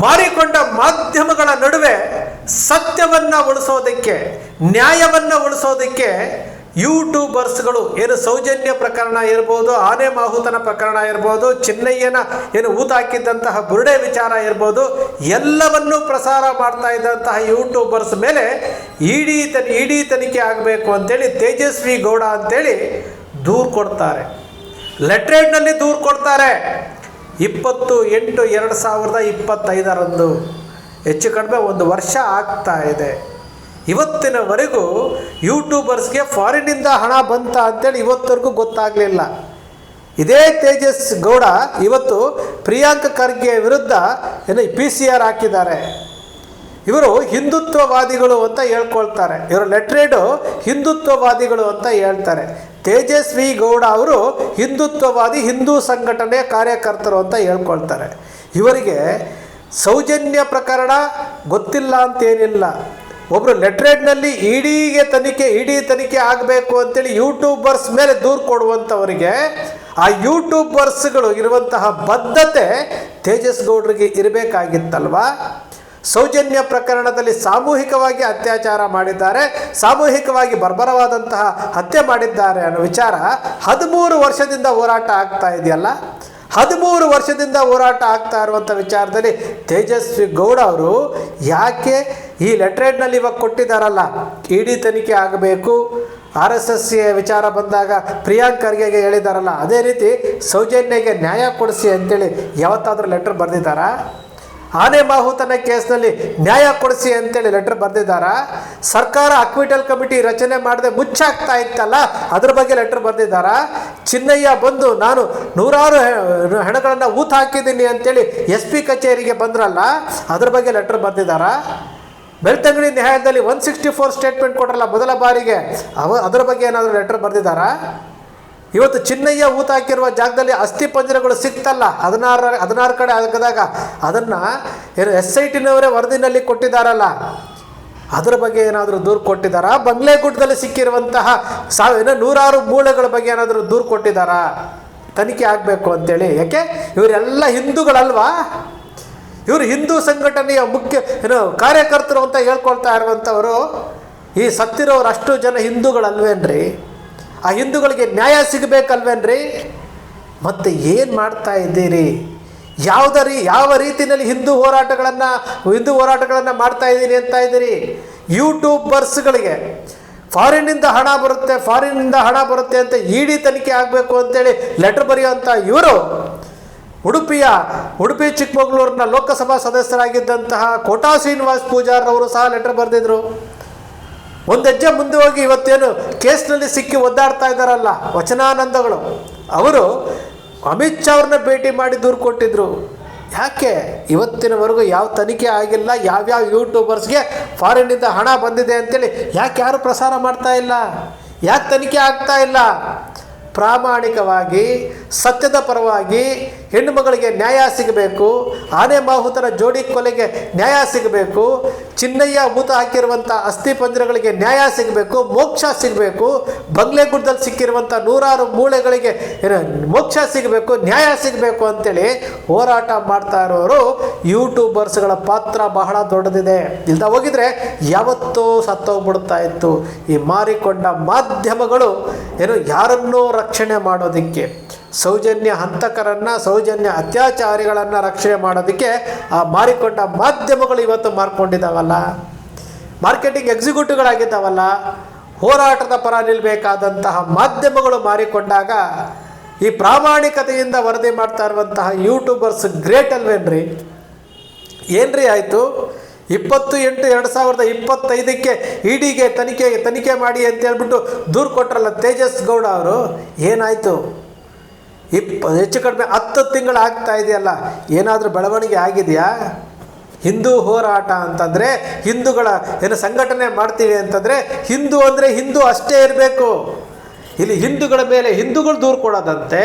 ಮಾರಿಕೊಂಡ ಮಾಧ್ಯಮಗಳ ನಡುವೆ ಸತ್ಯವನ್ನು ಉಳಿಸೋದಕ್ಕೆ, ನ್ಯಾಯವನ್ನು ಉಳಿಸೋದಕ್ಕೆ ಯೂಟ್ಯೂಬರ್ಸ್ಗಳು ಏನು ಸೌಜನ್ಯ ಪ್ರಕರಣ ಇರ್ಬೋದು, ಆನೆ ಮಾಹುತನ ಪ್ರಕರಣ ಇರ್ಬೋದು, ಚಿನ್ನಯ್ಯನ ಏನು ಊತಾಕಿದ್ದಂತಹ ಬುರುಡೆ ವಿಚಾರ ಇರ್ಬೋದು, ಎಲ್ಲವನ್ನೂ ಪ್ರಸಾರ ಮಾಡ್ತಾ ಇದ್ದಂತಹ ಯೂಟ್ಯೂಬರ್ಸ್ ಮೇಲೆ ಇಡಿ ತನಿಖೆ ಆಗಬೇಕು ಅಂತೇಳಿ ತೇಜಸ್ವಿ ಗೌಡ ಅಂತೇಳಿ ದೂರು ಕೊಡ್ತಾರೆ. ಲೆಟ್ರೇಡ್ನಲ್ಲಿ ದೂರು ಕೊಡ್ತಾರೆ. 20/8/2025 ಹೆಚ್ಚು ಕಡಿಮೆ 1 ವರ್ಷ ಆಗ್ತಾ ಇದೆ. ಇವತ್ತಿನವರೆಗೂ ಯೂಟ್ಯೂಬರ್ಸ್ಗೆ ಫಾರಿನ್ನಿಂದ ಹಣ ಬಂತ ಅಂತೇಳಿ ಇವತ್ತವರೆಗೂ ಗೊತ್ತಾಗಲಿಲ್ಲ. ಇದೇ ತೇಜಸ್ ಗೌಡ ಇವತ್ತು ಪ್ರಿಯಾಂಕ ಖರ್ಗೆ ವಿರುದ್ಧ ಏನು PCR ಹಾಕಿದ್ದಾರೆ. ಇವರು ಹಿಂದುತ್ವವಾದಿಗಳು ಅಂತ ಹೇಳ್ಕೊಳ್ತಾರೆ. ಇವರು ಲೆಟ್ರೇಡು ಹಿಂದುತ್ವವಾದಿಗಳು ಅಂತ ಹೇಳ್ತಾರೆ. ತೇಜಸ್ವಿ ಗೌಡ ಅವರು ಹಿಂದುತ್ವವಾದಿ, ಹಿಂದೂ ಸಂಘಟನೆಯ ಕಾರ್ಯಕರ್ತರು ಅಂತ ಹೇಳ್ಕೊಳ್ತಾರೆ. ಇವರಿಗೆ ಸೌಜನ್ಯ ಪ್ರಕರಣ ಗೊತ್ತಿಲ್ಲ ಅಂತೇನಿಲ್ಲ. ಒಬ್ಬರು ಲೆಟ್ರೇಡ್ನಲ್ಲಿ ಇಡಿ ತನಿಖೆ ಆಗಬೇಕು ಅಂತೇಳಿ ಯೂಟ್ಯೂಬರ್ಸ್ ಮೇಲೆ ದೂರು ಕೊಡುವಂಥವರಿಗೆ ಆ ಯೂಟ್ಯೂಬರ್ಸ್ಗಳು ಇರುವಂತಹ ಬದ್ಧತೆ ತೇಜಸ್ ಗೌಡ್ರಿಗೆ ಇರಬೇಕಾಗಿತ್ತಲ್ವಾ? ಸೌಜನ್ಯ ಪ್ರಕರಣದಲ್ಲಿ ಸಾಮೂಹಿಕವಾಗಿ ಅತ್ಯಾಚಾರ ಮಾಡಿದ್ದಾರೆ, ಸಾಮೂಹಿಕವಾಗಿ ಬರ್ಬರವಾದಂತಹ ಹತ್ಯೆ ಮಾಡಿದ್ದಾರೆ ಅನ್ನೋ ವಿಚಾರ 13 ವರ್ಷದಿಂದ ಹೋರಾಟ ಆಗ್ತಾ ಇದೆಯಲ್ಲ. 13 ವರ್ಷದಿಂದ ಹೋರಾಟ ಆಗ್ತಾ ಇರುವಂಥ ವಿಚಾರದಲ್ಲಿ ತೇಜಸ್ವಿ ಗೌಡ ಅವರು ಯಾಕೆ ಈ ಲೆಟ್ರೇಡ್ನಲ್ಲಿ ಇವಾಗ ಕೊಟ್ಟಿದ್ದಾರಲ್ಲ, ಇಡಿ ತನಿಖೆ ಆಗಬೇಕು, RSS ವಿಚಾರ ಬಂದಾಗ ಪ್ರಿಯಾಂಕ್ ಖರ್ಗೆಗೆ ಹೇಳಿದಾರಲ್ಲ, ಅದೇ ರೀತಿ ಸೌಜನ್ಯಗೆ ನ್ಯಾಯ ಕೊಡಿಸಿ ಅಂತೇಳಿ ಯಾವತ್ತಾದರೂ ಲೆಟ್ರ್ ಬರೆದಿದ್ದಾರಾ? ಆನೆ ಮಾಹುತನ ಕೇಸ್ನಲ್ಲಿ ನ್ಯಾಯ ಕೊಡಿಸಿ ಅಂತೇಳಿ ಲೆಟ್ರ್ ಬರೆದಿದ್ದಾರಾ? ಸರ್ಕಾರ ಅಕ್ವಿಟಲ್ ಕಮಿಟಿ ರಚನೆ ಮಾಡದೆ ಮುಚ್ಚಾಗ್ತಾ ಇತ್ತಲ್ಲ, ಅದ್ರ ಬಗ್ಗೆ ಲೆಟ್ರ್ ಬರೆದಿದ್ದಾರಾ? ಚಿನ್ನಯ್ಯ ಬಂದು ನಾನು 100 ಹೆಣಗಳನ್ನು ಊತ ಹಾಕಿದ್ದೀನಿ ಅಂತೇಳಿ SP ಕಚೇರಿಗೆ ಬಂದ್ರಲ್ಲ, ಅದ್ರ ಬಗ್ಗೆ ಲೆಟ್ರ್ ಬರೆದಿದ್ದಾರಾ? ಬೆಳ್ತಂಗಡಿ ನ್ಯಾಯದಲ್ಲಿ 164 ಸ್ಟೇಟ್ಮೆಂಟ್ ಕೊಟ್ರಲ್ಲ ಮೊದಲ ಬಾರಿಗೆ, ಅದರ ಬಗ್ಗೆ ಏನಾದರೂ ಲೆಟ್ರ್ ಬರೆದಿದ್ದಾರಾ? ಇವತ್ತು ಚಿನ್ನಯ್ಯ ಊತ ಹಾಕಿರುವ ಜಾಗದಲ್ಲಿ ಅಸ್ಥಿ ಪಂಜರಗಳು ಸಿಕ್ತಲ್ಲ, 16 ಕಡೆ ಆಗದಾಗ ಅದನ್ನು ಏನು SITನವರೇ ವರದಿನಲ್ಲಿ ಕೊಟ್ಟಿದ್ದಾರಲ್ಲ, ಅದರ ಬಗ್ಗೆ ಏನಾದರೂ ದೂರು ಕೊಟ್ಟಿದ್ದಾರಾ? ಬಂಗ್ಲೆಗುಡ್ಡದಲ್ಲಿ ಸಿಕ್ಕಿರುವಂತಹ 106 ಮೂಳೆಗಳ ಬಗ್ಗೆ ಏನಾದರೂ ದೂರು ಕೊಟ್ಟಿದ್ದಾರಾ? ತನಿಖೆ ಆಗಬೇಕು ಅಂತೇಳಿ. ಯಾಕೆ? ಇವರೆಲ್ಲ ಹಿಂದೂಗಳಲ್ವಾ? ಇವರು ಹಿಂದೂ ಸಂಘಟನೆಯ ಮುಖ್ಯ ಕಾರ್ಯಕರ್ತರು ಅಂತ ಹೇಳ್ಕೊಳ್ತಾ ಇರುವಂಥವರು. ಈ ಸತ್ತಿರೋರು ಅಷ್ಟು ಜನ ಹಿಂದೂಗಳಲ್ವೇನ್ರಿ? ಆ ಹಿಂದೂಗಳಿಗೆ ನ್ಯಾಯ ಸಿಗಬೇಕಲ್ವೇನ್ರಿ? ಮತ್ತು ಏನು ಮಾಡ್ತಾ ಇದ್ದೀರಿ? ಯಾವ ರೀತಿಯಲ್ಲಿ ಹಿಂದೂ ಹೋರಾಟಗಳನ್ನು ಮಾಡ್ತಾ ಇದ್ದೀರಿ ಅಂತ ಇದ್ದೀರಿ? ಯೂಟ್ಯೂಬರ್ಸ್ಗಳಿಗೆ ಫಾರಿನ್ನಿಂದ ಹಣ ಬರುತ್ತೆ ಅಂತ ಇಡಿ ತನಿಖೆ ಆಗಬೇಕು ಅಂತೇಳಿ ಲೆಟ್ರ್ ಬರೆಯುವಂಥ ಇವರು ಉಡುಪಿ ಚಿಕ್ಕಮಗಳೂರಿನ ಲೋಕಸಭಾ ಸದಸ್ಯರಾಗಿದ್ದಂತಹ ಕೋಟಾ ಶ್ರೀನಿವಾಸ್ ಪೂಜಾರ್ ಅವರು ಸಹ ಲೆಟ್ರ್ ಬರೆದಿದ್ರು. ಒಂದು ಹೆಜ್ಜೆ ಮುಂದೆ ಹೋಗಿ ಇವತ್ತೇನು ಕೇಸ್ನಲ್ಲಿ ಸಿಕ್ಕಿ ಒದ್ದಾಡ್ತಾ ಇದ್ದಾರಲ್ಲ ವಚನಾನಂದಗಳು, ಅವರು ಅಮಿತ್ ಶಾ ಅವ್ರನ್ನ ಭೇಟಿ ಮಾಡಿ ದೂರು ಕೊಟ್ಟಿದ್ರು. ಯಾಕೆ ಇವತ್ತಿನವರೆಗೂ ಯಾವ ತನಿಖೆ ಆಗಿಲ್ಲ? ಯಾವ್ಯಾವ ಯೂಟ್ಯೂಬರ್ಸ್ಗೆ ಫಾರಿನ್ನಿಂದ ಹಣ ಬಂದಿದೆ ಅಂತೇಳಿ ಯಾಕೆ ಯಾರು ಪ್ರಸಾರ ಮಾಡ್ತಾ ಇಲ್ಲ? ಯಾಕೆ ತನಿಖೆ ಆಗ್ತಾ ಇಲ್ಲ? ಪ್ರಾಮಾಣಿಕವಾಗಿ ಸತ್ಯದ ಪರವಾಗಿ ಹೆಣ್ಣು ಮಗಳಿಗೆ ನ್ಯಾಯ ಸಿಗಬೇಕು, ಆನೆ ಮಾಹುತನ ಜೋಡಿ ಕೊಲೆಗೆ ನ್ಯಾಯ ಸಿಗಬೇಕು, ಚಿನ್ನಯ್ಯ ಊತ ಹಾಕಿರುವಂಥ ಅಸ್ಥಿ ಪಂಜರಗಳಿಗೆ ನ್ಯಾಯ ಸಿಗಬೇಕು, ಮೋಕ್ಷ ಸಿಗಬೇಕು, ಬಂಗ್ಲೆಗುಡ್ಡದಲ್ಲಿ ಸಿಕ್ಕಿರುವಂಥ 106 ಮೂಳೆಗಳಿಗೆ ಮೋಕ್ಷ ಸಿಗಬೇಕು, ನ್ಯಾಯ ಸಿಗಬೇಕು ಅಂತೇಳಿ ಹೋರಾಟ ಮಾಡ್ತಾ ಇರೋರು ಯೂಟ್ಯೂಬರ್ಸ್ಗಳ ಪಾತ್ರ ಬಹಳ ದೊಡ್ಡದಿದೆ. ಇಲ್ದ ಹೋಗಿದ್ರೆ ಯಾವತ್ತೂ ಸತ್ತೋಗ್ಬಿಡ್ತಾ ಇತ್ತು. ಈ ಮಾರಿಕೊಂಡ ಮಾಧ್ಯಮಗಳು ಯಾರನ್ನೋ ರಕ್ಷಣೆ ಮಾಡೋದಕ್ಕೆ, ಸೌಜನ್ಯ ಹಂತಕರನ್ನು, ಸೌಜನ್ಯ ಅತ್ಯಾಚಾರಿಗಳನ್ನು ರಕ್ಷಣೆ ಮಾಡೋದಕ್ಕೆ ಆ ಮಾರಿಕೊಂಡ ಮಾಧ್ಯಮಗಳು ಇವತ್ತು ಮಾರ್ಕೊಂಡಿದ್ದಾವಲ್ಲ, ಮಾರ್ಕೆಟಿಂಗ್ ಎಕ್ಸಿಕ್ಯೂಟಿವ್ಗಳಾಗಿದ್ದಾವಲ್ಲ, ಹೋರಾಟದ ಪರ ನಿಲ್ಲಬೇಕಾದಂತಹ ಮಾಧ್ಯಮಗಳು ಮಾರಿಕೊಂಡಾಗ ಈ ಪ್ರಾಮಾಣಿಕತೆಯಿಂದ ವರದಿ ಮಾಡ್ತಾ ಇರುವಂತಹ ಯೂಟ್ಯೂಬರ್ಸ್ ಗ್ರೇಟ್ ಅಲ್ವೇನ್ರಿ? ಏನ್ರಿ ಆಯಿತು? 20/8/2025 ಇಡಿಗೆ ತನಿಖೆ ಮಾಡಿ ಅಂತ ಹೇಳ್ಬಿಟ್ಟು ದೂರು ಕೊಟ್ರಲ್ಲ ತೇಜಸ್ ಗೌಡ ಅವರು, ಏನಾಯಿತು? ಹೆಚ್ಚು ಕಡಿಮೆ 10 ತಿಂಗಳು ಆಗ್ತಾ ಇದೆಯಲ್ಲ, ಏನಾದರೂ ಬೆಳವಣಿಗೆ ಆಗಿದೆಯಾ? ಹಿಂದೂ ಹೋರಾಟ ಅಂತಂದರೆ, ಹಿಂದೂಗಳ ಸಂಘಟನೆ ಮಾಡ್ತೀವಿ ಅಂತಂದರೆ, ಹಿಂದೂ ಅಂದರೆ ಹಿಂದೂ ಅಷ್ಟೇ ಇರಬೇಕು. ಇಲ್ಲಿ ಹಿಂದೂಗಳ ಮೇಲೆ ಹಿಂದೂಗಳು ದೂರು ಕೊಡೋದಂತೆ,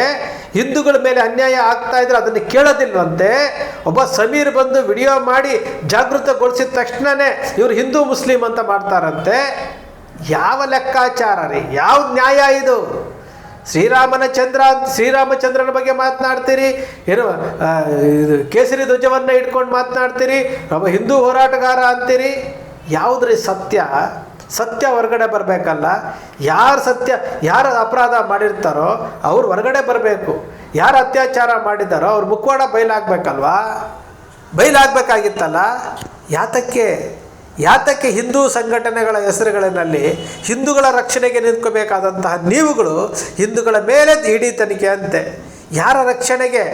ಹಿಂದೂಗಳ ಮೇಲೆ ಅನ್ಯಾಯ ಆಗ್ತಾ ಇದ್ರೆ ಅದನ್ನು ಕೇಳೋದಿಲ್ವಂತೆ. ಒಬ್ಬ ಸಮೀರ್ ಬಂದು ವಿಡಿಯೋ ಮಾಡಿ ಜಾಗೃತಗೊಳಿಸಿದ ತಕ್ಷಣವೇ ಇವರು ಹಿಂದೂ ಮುಸ್ಲಿಂ ಅಂತ ಮಾಡ್ತಾರಂತೆ. ಯಾವ ಲೆಕ್ಕಾಚಾರ ರೀ? ಯಾವ ನ್ಯಾಯ ಇದು? ಶ್ರೀರಾಮಚಂದ್ರನ ಬಗ್ಗೆ ಮಾತನಾಡ್ತೀರಿ, ಏನು ಇದು ಕೇಸರಿ ಧ್ವಜವನ್ನು ಇಟ್ಕೊಂಡು ಮಾತನಾಡ್ತೀರಿ, ಒಬ್ಬ ಹಿಂದೂ ಹೋರಾಟಗಾರ ಅಂತೀರಿ. ಯಾವುದ್ರಿ ಸತ್ಯ? ಸತ್ಯ ಹೊರಗಡೆ ಬರಬೇಕಲ್ಲ. ಯಾರು ಅಪರಾಧ ಮಾಡಿರ್ತಾರೋ ಅವ್ರು ಹೊರಗಡೆ ಬರಬೇಕು. ಯಾರು ಅತ್ಯಾಚಾರ ಮಾಡಿದ್ದಾರೋ ಅವ್ರ ಮುಖವಾಡ ಬಯಲಾಗಬೇಕಲ್ವಾ? ಬಯಲಾಗಬೇಕಾಗಿತ್ತಲ್ಲ. ಯಾತಕ್ಕೆ ಹಿಂದೂ ಸಂಘಟನೆಗಳ ಹೆಸರುಗಳಿನಲ್ಲಿ ಹಿಂದೂಗಳ ರಕ್ಷಣೆಗೆ ನಿಂತ್ಕೋಬೇಕಾದಂತಹ ನೀವುಗಳು ಹಿಂದೂಗಳ ಮೇಲೆ ಇಡೀ ತನಿಖೆ ಅಂತೆ. ಯಾರ ರಕ್ಷಣೆಗೆ?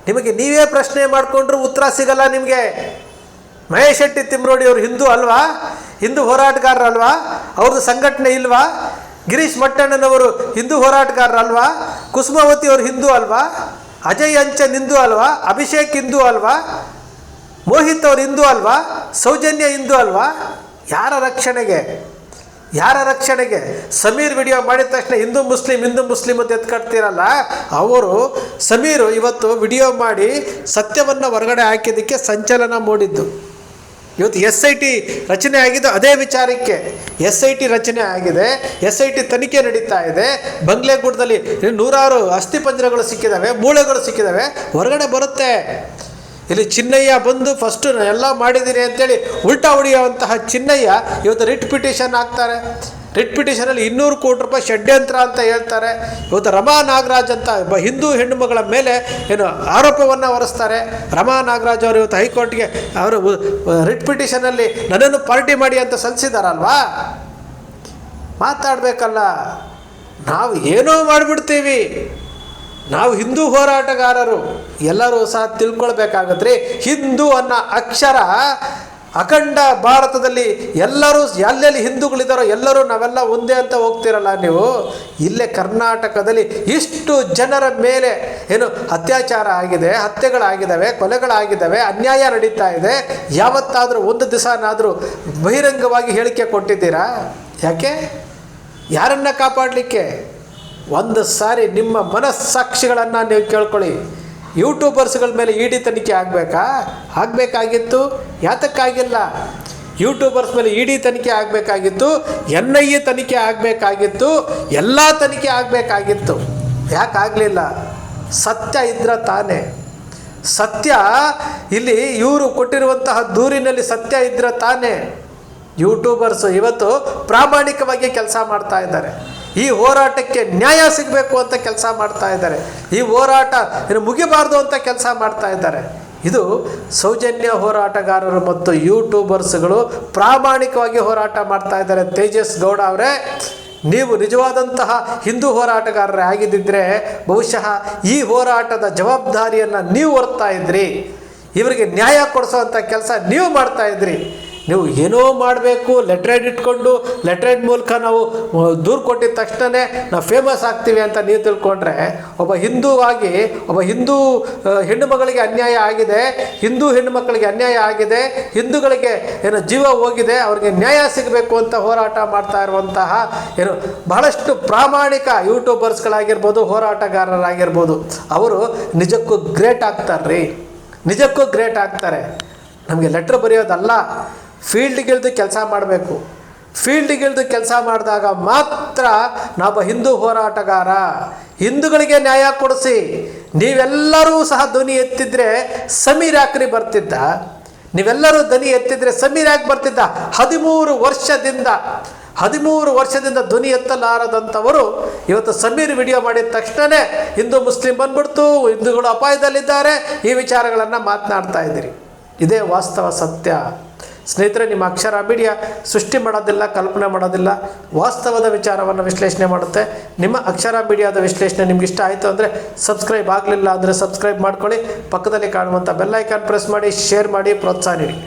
ನಿಮಗೆ ನೀವೇ ಪ್ರಶ್ನೆ ಮಾಡಿಕೊಂಡ್ರೂ ಉತ್ತರ ಸಿಗಲ್ಲ ನಿಮಗೆ. ಮಹೇಶ್ ಶೆಟ್ಟಿ ತಿಮ್ರೋಡಿ ಅವರು ಹಿಂದೂ ಅಲ್ವಾ? ಹಿಂದೂ ಹೋರಾಟಗಾರರಲ್ವಾ? ಅವ್ರದ್ದು ಸಂಘಟನೆ ಇಲ್ವಾ? ಗಿರೀಶ್ ಮಟ್ಟಣ್ಣನವರು ಹಿಂದೂ ಹೋರಾಟಗಾರರಲ್ವಾ? ಕುಸುಮಾವತಿ ಅವರು ಹಿಂದೂ ಅಲ್ವಾ? ಅಜಯ್ ಅಂಚನ್ ಹಿಂದೂ ಅಲ್ವಾ? ಅಭಿಷೇಕ್ ಹಿಂದೂ ಅಲ್ವಾ? ಮೋಹಿತ್ ಅವರು ಹಿಂದೂ ಅಲ್ವಾ? ಸೌಜನ್ಯ ಹಿಂದೂ ಅಲ್ವಾ? ಯಾರ ರಕ್ಷಣೆಗೆ? ಸಮೀರ್ ವಿಡಿಯೋ ಮಾಡಿದ ತಕ್ಷಣ ಹಿಂದೂ ಮುಸ್ಲಿಂ ಅಂತ ಎತ್ಕಟ್ತೀರಲ್ಲ, ಅವರು ಸಮೀರು ಇವತ್ತು ವಿಡಿಯೋ ಮಾಡಿ ಸತ್ಯವನ್ನು ಹೊರಗಡೆ ಹಾಕಿದ್ದಕ್ಕೆ ಸಂಚಲನ ಮೂಡಿದ್ದು. ಇವತ್ತು SIT ರಚನೆ ಆಗಿದ್ದು ಅದೇ ವಿಚಾರಕ್ಕೆ. SIT ರಚನೆ ಆಗಿದೆ, SIT ತನಿಖೆ ನಡೀತಾ ಇದೆ. ಬಂಗ್ಲೆಗೂಡದಲ್ಲಿ 100 ಅಸ್ಥಿಪಂಜರಗಳು ಸಿಕ್ಕಿದ್ದಾವೆ, ಮೂಳೆಗಳು ಸಿಕ್ಕಿದ್ದಾವೆ, ಹೊರಗಡೆ ಬರುತ್ತೆ. ಇಲ್ಲಿ ಚಿನ್ನಯ್ಯ ಬಂದು ಫಸ್ಟು ಎಲ್ಲ ಮಾಡಿದ್ದೀನಿ ಅಂತೇಳಿ ಉಲ್ಟಾ ಹೊಡೆಯುವಂತಹ ಚಿನ್ನಯ್ಯ ಇವತ್ತು ರಿಟ್ ಪಿಟಿಷನ್ ಹಾಕ್ತಾರೆ. ರಿಟ್ ಪಿಟಿಷನಲ್ಲಿ 200 ಕೋಟಿ ರೂಪಾಯಿ ಷಡ್ಯಂತ್ರ ಅಂತ ಹೇಳ್ತಾರೆ. ಇವತ್ತು ರಮಾ ನಾಗರಾಜ್ ಅಂತ ಒಬ್ಬ ಹಿಂದೂ ಹೆಣ್ಣು ಮಗಳ ಮೇಲೆ ಏನು ಆರೋಪವನ್ನು ಹೊರಿಸ್ತಾರೆ. ರಮಾ ನಾಗರಾಜ್ ಅವರು ಇವತ್ತು ಹೈಕೋರ್ಟ್ಗೆ ಅವರು ರಿಟ್ ಪಿಟಿಷನಲ್ಲಿ ನನ್ನನ್ನು ಪಾರ್ಟಿ ಮಾಡಿ ಅಂತ ಸಲ್ಲಿಸಿದಾರಲ್ವಾ? ಮಾತಾಡಬೇಕಲ್ಲ. ನಾವು ಏನೋ ಮಾಡಿಬಿಡ್ತೀವಿ. ನಾವು ಹಿಂದೂ ಹೋರಾಟಗಾರರು ಎಲ್ಲರೂ ಸಹ ತಿಳ್ಕೊಳ್ಬೇಕಾಗತ್ತೆ. ಹಿಂದೂ ಅನ್ನೋ ಅಕ್ಷರ ಅಖಂಡ ಭಾರತದಲ್ಲಿ ಎಲ್ಲರೂ ಎಲ್ಲೆಲ್ಲಿ ಹಿಂದೂಗಳಿದ್ದಾರೋ ಎಲ್ಲರೂ ನಾವೆಲ್ಲ ಒಂದೇ ಅಂತ ಹೋಗ್ತಿರಲ್ಲ ನೀವು. ಇಲ್ಲೇ ಕರ್ನಾಟಕದಲ್ಲಿ ಇಷ್ಟು ಜನರ ಮೇಲೆ ಏನು ಅತ್ಯಾಚಾರ ಆಗಿದೆ, ಹತ್ಯೆಗಳಾಗಿದ್ದಾವೆ, ಕೊಲೆಗಳಾಗಿದ್ದಾವೆ, ಅನ್ಯಾಯ ನಡೀತಾ ಇದೆ. ಯಾವತ್ತಾದರೂ ಒಂದು ದಿವಸನಾದರೂ ಬಹಿರಂಗವಾಗಿ ಹೇಳಿಕೆ ಕೊಟ್ಟಿದ್ದೀರಾ? ಯಾಕೆ? ಯಾರನ್ನ ಕಾಪಾಡಲಿಕ್ಕೆ? ಒಂದು ಸಾರಿ ನಿಮ್ಮ ಮನಸ್ಸಾಕ್ಷಿಗಳನ್ನು ನೀವು ಕೇಳ್ಕೊಳ್ಳಿ. ಯೂಟ್ಯೂಬರ್ಸ್ಗಳ ಮೇಲೆ ಇಡಿ ತನಿಖೆ ಆಗಬೇಕಾಗಿತ್ತು. ಯಾತಕ್ಕಾಗಿಲ್ಲ? ಯೂಟ್ಯೂಬರ್ಸ್ ಮೇಲೆ ಇಡಿ ತನಿಖೆ ಆಗಬೇಕಾಗಿತ್ತು, NIA ತನಿಖೆ ಆಗಬೇಕಾಗಿತ್ತು, ಎಲ್ಲ ತನಿಖೆ ಆಗಬೇಕಾಗಿತ್ತು. ಯಾಕಾಗಲಿಲ್ಲ? ಸತ್ಯ ಇದ್ರೆ ತಾನೇ. ಸತ್ಯ ಇಲ್ಲಿ ಇವರು ಕೊಟ್ಟಿರುವಂತಹ ದೂರಿನಲ್ಲಿ ಸತ್ಯ ಇದ್ರೆ ತಾನೇ. ಯೂಟ್ಯೂಬರ್ಸು ಇವತ್ತು ಪ್ರಾಮಾಣಿಕವಾಗಿ ಕೆಲಸ ಮಾಡ್ತಾ ಇದ್ದಾರೆ. ಈ ಹೋರಾಟಕ್ಕೆ ನ್ಯಾಯ ಸಿಗಬೇಕು ಅಂತ ಕೆಲಸ ಮಾಡ್ತಾ ಇದ್ದಾರೆ. ಈ ಹೋರಾಟ ಮುಗಿಬಾರ್ದು ಅಂತ ಕೆಲಸ ಮಾಡ್ತಾ ಇದ್ದಾರೆ. ಇದು ಸೌಜನ್ಯ ಹೋರಾಟಗಾರರು ಮತ್ತು ಯೂಟ್ಯೂಬರ್ಸ್ಗಳು ಪ್ರಾಮಾಣಿಕವಾಗಿ ಹೋರಾಟ ಮಾಡ್ತಾ ಇದ್ದಾರೆ. ತೇಜಸ್ ಗೌಡ ಅವರೇ, ನೀವು ನಿಜವಾದಂತಹ ಹಿಂದೂ ಹೋರಾಟಗಾರರೇ ಆಗಿದ್ದಿದ್ರೆ ಬಹುಶಃ ಈ ಹೋರಾಟದ ಜವಾಬ್ದಾರಿಯನ್ನು ನೀವು ಹೊರ್ತಾ ಇದ್ರಿ. ಇವರಿಗೆ ನ್ಯಾಯ ಕೊಡಿಸೋವಂಥ ಕೆಲಸ ನೀವು ಮಾಡ್ತಾ ಇದ್ರಿ. ನೀವು ಏನೋ ಮಾಡಬೇಕು, ಲೆಟ್ರೇಡ್ ಇಟ್ಕೊಂಡು ಲೆಟ್ರೇಡ್ ಮೂಲಕ ನಾವು ದೂರು ಕೊಟ್ಟಿದ ತಕ್ಷಣ ನಾವು ಫೇಮಸ್ ಆಗ್ತೀವಿ ಅಂತ ನೀವು ತಿಳ್ಕೊಂಡ್ರೆ, ಒಬ್ಬ ಹಿಂದೂ ಹೆಣ್ಣು ಮಗಳಿಗೆ ಅನ್ಯಾಯ ಆಗಿದೆ, ಹಿಂದೂ ಹೆಣ್ಣು ಮಕ್ಕಳಿಗೆ ಅನ್ಯಾಯ ಆಗಿದೆ, ಹಿಂದೂಗಳಿಗೆ ಏನು ಜೀವ ಹೋಗಿದೆ, ಅವ್ರಿಗೆ ನ್ಯಾಯ ಸಿಗಬೇಕು ಅಂತ ಹೋರಾಟ ಮಾಡ್ತಾ ಇರುವಂತಹ ಬಹಳಷ್ಟು ಪ್ರಾಮಾಣಿಕ ಯೂಟ್ಯೂಬರ್ಸ್ಗಳಾಗಿರ್ಬೋದು, ಹೋರಾಟಗಾರರಾಗಿರ್ಬೋದು, ಅವರು ನಿಜಕ್ಕೂ ಗ್ರೇಟ್ ಆಗ್ತಾರೆ. ನಮಗೆ ಲೆಟ್ರ್ ಬರೆಯೋದಲ್ಲ, ಫೀಲ್ಡ್ಗಿಳಿದು ಕೆಲಸ ಮಾಡಬೇಕು. ಫೀಲ್ಡ್ಗಿಳಿದು ಕೆಲಸ ಮಾಡಿದಾಗ ಮಾತ್ರ ನಾವು ಹಿಂದೂ ಹೋರಾಟಗಾರ. ಹಿಂದೂಗಳಿಗೆ ನ್ಯಾಯ ಕೊಡಿಸಿ. ನೀವೆಲ್ಲರೂ ಸಹ ಧ್ವನಿ ಎತ್ತಿದ್ರೆ ಸಮೀರ್ ಯಾಕ್ರಿ ಬರ್ತಿದ್ದ? ನೀವೆಲ್ಲರೂ ಧ್ವನಿ ಎತ್ತಿದ್ರೆ ಸಮೀರ್ ಯಾಕೆ ಬರ್ತಿದ್ದ? 13 ವರ್ಷದಿಂದ ಧ್ವನಿ ಎತ್ತಲಾರದಂಥವರು ಇವತ್ತು ಸಮೀರ್ ವಿಡಿಯೋ ಮಾಡಿದ ತಕ್ಷಣವೇ ಹಿಂದೂ ಮುಸ್ಲಿಂ ಬಂದ್ಬಿಡ್ತು, ಹಿಂದೂಗಳು ಅಪಾಯದಲ್ಲಿದ್ದಾರೆ, ಈ ವಿಚಾರಗಳನ್ನು ಮಾತನಾಡ್ತಾ ಇದ್ದೀರಿ. ಇದೇ ವಾಸ್ತವ ಸತ್ಯ. ಸ್ನೇಹಿತರೆ, ನಿಮ್ಮ ಅಕ್ಷರ ಮೀಡಿಯಾ ಸೃಷ್ಟಿ ಮಾಡೋದಿಲ್ಲ, ಕಲ್ಪನೆ ಮಾಡೋದಿಲ್ಲ, ವಾಸ್ತವದ ವಿಚಾರವನ್ನು ವಿಶ್ಲೇಷಣೆ ಮಾಡುತ್ತೆ. ನಿಮ್ಮ ಅಕ್ಷರ ಮೀಡಿಯಾದ ವಿಶ್ಲೇಷಣೆ ನಿಮ್ಗೆ ಇಷ್ಟ ಆಯಿತು ಅಂದರೆ ಸಬ್ಸ್ಕ್ರೈಬ್ ಆಗಲಿಲ್ಲ ಅಂದರೆ ಸಬ್ಸ್ಕ್ರೈಬ್ ಮಾಡ್ಕೊಳ್ಳಿ. ಪಕ್ಕದಲ್ಲಿ ಕಾಣುವಂಥ ಬೆಲ್ ಐಕಾನ್ ಪ್ರೆಸ್ ಮಾಡಿ, ಶೇರ್ ಮಾಡಿ, ಪ್ರೋತ್ಸಾಹ ನೀಡಿ.